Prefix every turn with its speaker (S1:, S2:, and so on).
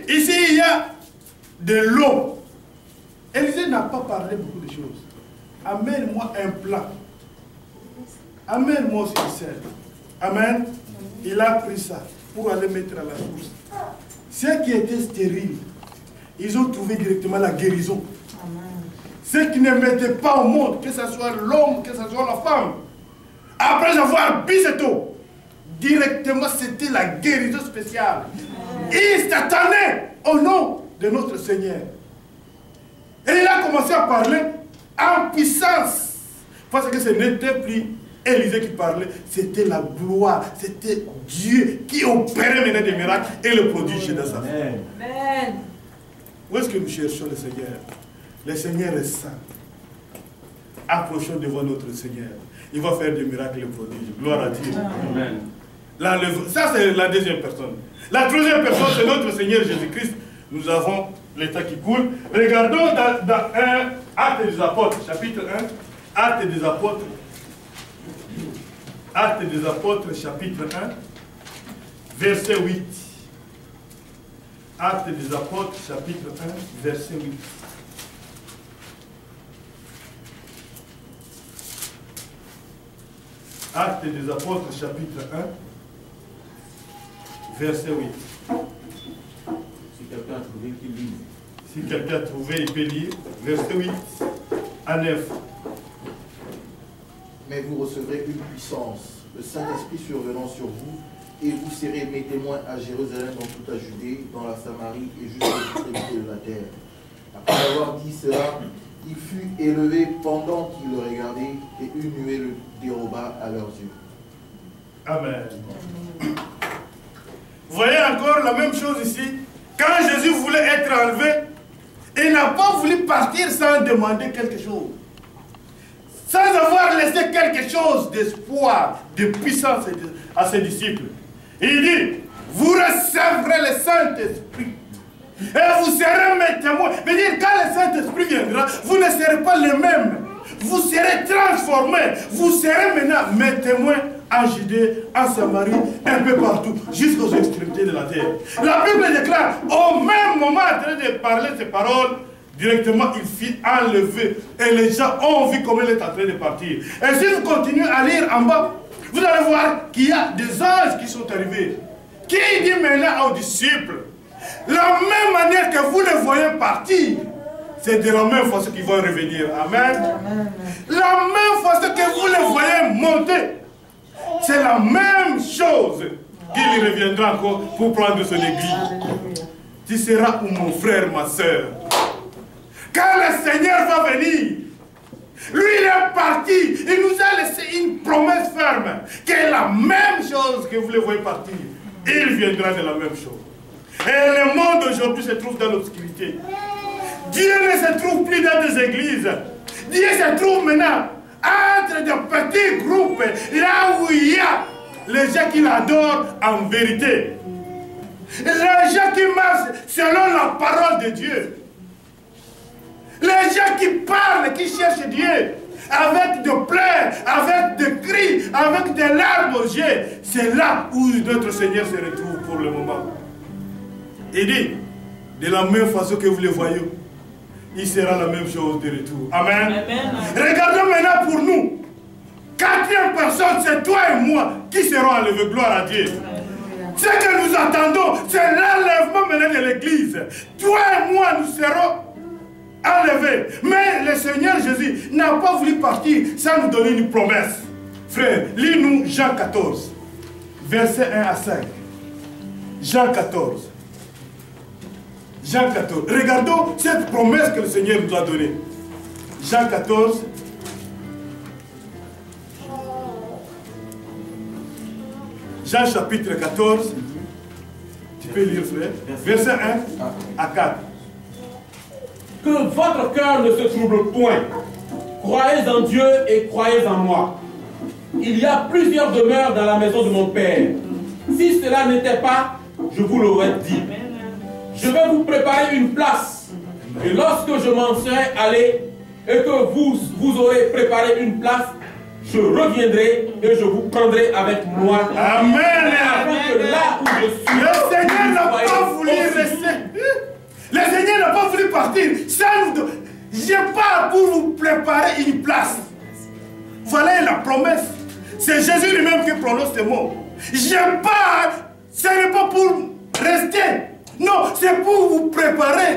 S1: ici il y a de l'eau. Élisée n'a pas parlé beaucoup de choses. Amène-moi un plat. Amène-moi aussi du sel. Amen. Il a pris ça pour aller mettre à la source. Ceux qui étaient stériles, ils ont trouvé directement la guérison. Ceux qui ne mettaient pas au monde, que ce soit l'homme, que ce soit la femme, après avoir bu cette eau, directement c'était la guérison spéciale. Ils s'attendaient au nom de notre Seigneur. Et il a commencé à parler en puissance. Parce que ce n'était plus Élisée qui parlait, c'était la gloire, c'était Dieu qui opérait maintenant des miracles et le prodige dans sa vie. Amen. Où est-ce que nous cherchons le Seigneur? Le Seigneur est saint. Approchons devant notre Seigneur. Il va faire des miracles et des prodiges. Gloire à Dieu. Amen. Ça, c'est la deuxième personne. La troisième personne, c'est notre Seigneur Jésus-Christ. Nous avons l'état qui coule. Regardons dans 1 Actes des Apôtres, chapitre 1. Actes des Apôtres. Actes des Apôtres, chapitre 1, verset 8. Actes des Apôtres, chapitre 1, verset 8. Actes des Apôtres, chapitre 1, verset 8.
S2: Si quelqu'un a trouvé, qu'il lise.
S1: Si quelqu'un a trouvé, il peut lire. Verset 8 à 9.
S3: Mais vous recevrez une puissance, le Saint-Esprit survenant sur vous, et vous serez mes témoins à Jérusalem, dans toute la Judée, dans la Samarie et jusqu'à l'extrémité de la terre. Après avoir dit cela, il fut élevé pendant qu'il le regardait, et une nuée le déroba à leurs yeux.
S1: Amen. Vous voyez encore la même chose ici. Quand Jésus voulait être enlevé, il n'a pas voulu partir sans demander quelque chose. Sans avoir laissé quelque chose d'espoir, de puissance à ses disciples. Il dit, vous recevrez le Saint-Esprit. Et vous serez mes témoins. Mais dire, quand le Saint-Esprit viendra, vous ne serez pas les mêmes. Vous serez transformés. Vous serez maintenant mes témoins en Judée, en Samarie, un peu partout, jusqu'aux extrémités de la terre. La Bible déclare, au même moment, en train de parler ces paroles, directement, il fut enlevé. Et les gens ont vu comment il est en train de partir. Et si vous continuez à lire en bas, vous allez voir qu'il y a des anges qui sont arrivés. Qui dit maintenant aux disciples, la même manière que vous les voyez partir, c'est de la même façon qu'ils vont revenir. Amen. La même façon que vous les voyez monter, c'est la même chose qu'il reviendra encore pour prendre son église. Tu seras où mon frère, ma soeur. Quand le Seigneur va venir, lui il est parti, il nous a laissé une promesse ferme, qui est la même chose que vous le voyez partir. Il viendra de la même chose. Et le monde aujourd'hui se trouve dans l'obscurité. Dieu ne se trouve plus dans des églises. Dieu se trouve maintenant entre des petits groupes, là où il y a les gens qui l'adorent en vérité. Les gens qui marchent selon la parole de Dieu. Les gens qui parlent, qui cherchent Dieu, avec des pleurs, avec des cris, avec des larmes aux yeux, c'est là où notre Seigneur se retrouve pour le moment. Il dit, de la même façon que vous le voyez, il sera la même chose de retour. Amen. Amen. Regardons maintenant pour nous. Quatrième personne, c'est toi et moi qui serons enlevés. Gloire à Dieu. Ce que nous attendons, c'est l'enlèvement maintenant de l'église. Toi et moi, nous serons enlevé. Mais le Seigneur Jésus n'a pas voulu partir sans nous donner une promesse. Frère, lis-nous Jean 14, verset 1 à 5. Jean 14. Jean 14. Regardons cette promesse que le Seigneur nous a donnée. Jean 14. Jean chapitre 14. Tu peux lire, frère. Verset 1 à 4.
S4: Que votre cœur ne se trouble point. Croyez en Dieu et croyez en moi. Il y a plusieurs demeures dans la maison de mon Père. Si cela n'était pas, je vous l'aurais dit. Je vais vous préparer une place. Et lorsque je m'en serai allé et que vous aurez préparé une place, je reviendrai et je vous prendrai avec moi.
S1: Amen.
S4: Afin que là où je suis,
S1: le Seigneur n'a pas voulu rester. partir. Je pars pour vous préparer une place. Voilà la promesse. C'est Jésus lui-même qui prononce ce mot. Je pars, ce n'est pas pour rester. Non, c'est pour vous préparer